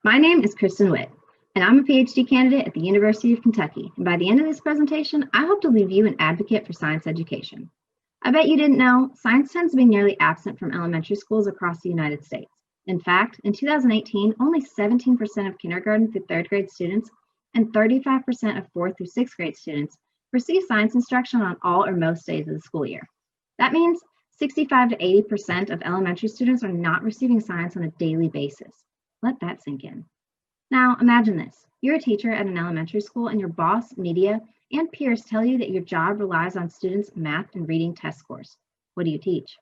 My name is Kristen Witt, and I'm a PhD candidate at the University of Kentucky. And by the end of this presentation, I hope to leave you an advocate for science education. I bet you didn't know, science tends to be nearly absent from elementary schools across the United States. In fact, in 2018, only 17% of kindergarten through third grade students and 35% of fourth through sixth grade students receive science instruction on all or most days of the school year. That means 65 to 80% of elementary students are not receiving science on a daily basis. Let that sink in. Now, imagine this. You're a teacher at an elementary school and your boss, media, and peers tell you that your job relies on students' math and reading test scores. What do you teach?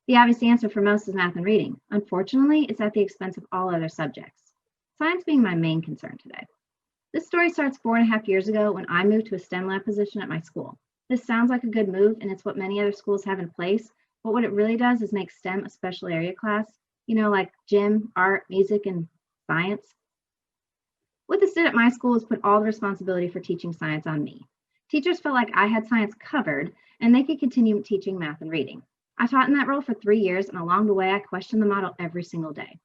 The obvious answer for most is math and reading. Unfortunately, it's at the expense of all other subjects. Science being my main concern today. This story starts 4.5 years ago when I moved to a STEM lab position at my school. This sounds like a good move and it's what many other schools have in place, but what it really does is make STEM a special area class, like gym, art, music, and science. What this did at my school is put all the responsibility for teaching science on me. Teachers felt like I had science covered and they could continue teaching math and reading. I taught in that role for 3 years, and along the way, I questioned the model every single day.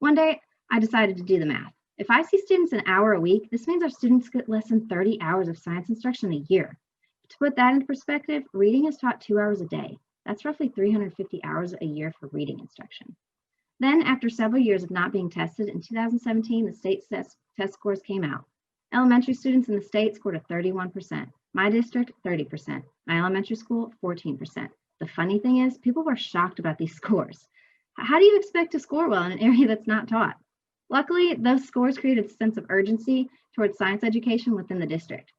One day, I decided to do the math. If I see students an hour a week, this means our students get less than 30 hours of science instruction a year. To put that into perspective, reading is taught 2 hours a day. That's roughly 350 hours a year for reading instruction. Then, after several years of not being tested, in 2017, the state test scores came out. Elementary students in the state scored a 31%. My district, 30%. My elementary school, 14%. The funny thing is, people were shocked about these scores. How do you expect to score well in an area that's not taught? Luckily, those scores created a sense of urgency towards science education within the district.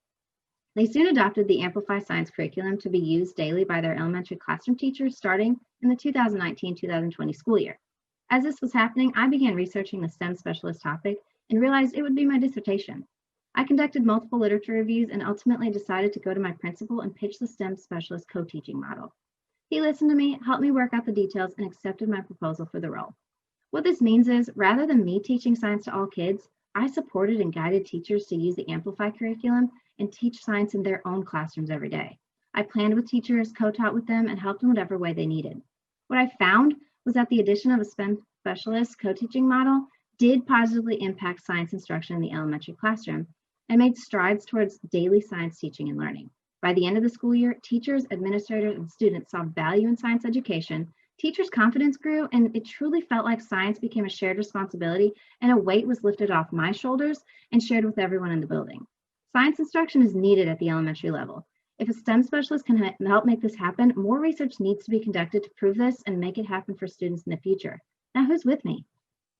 They soon adopted the Amplify Science curriculum to be used daily by their elementary classroom teachers starting in the 2019-2020 school year. As this was happening, I began researching the STEM specialist topic and realized it would be my dissertation. I conducted multiple literature reviews and ultimately decided to go to my principal and pitch the STEM specialist co-teaching model. He listened to me, helped me work out the details, and accepted my proposal for the role. What this means is, rather than me teaching science to all kids, I supported and guided teachers to use the Amplify curriculum and teach science in their own classrooms every day. I planned with teachers, co-taught with them, and helped in whatever way they needed. What I found was that the addition of a STEM specialist co-teaching model did positively impact science instruction in the elementary classroom and made strides towards daily science teaching and learning. By the end of the school year, teachers, administrators, and students saw value in science education, teachers' confidence grew, and it truly felt like science became a shared responsibility and a weight was lifted off my shoulders and shared with everyone in the building. Science instruction is needed at the elementary level. If a STEM specialist can help make this happen, more research needs to be conducted to prove this and make it happen for students in the future. Now, who's with me?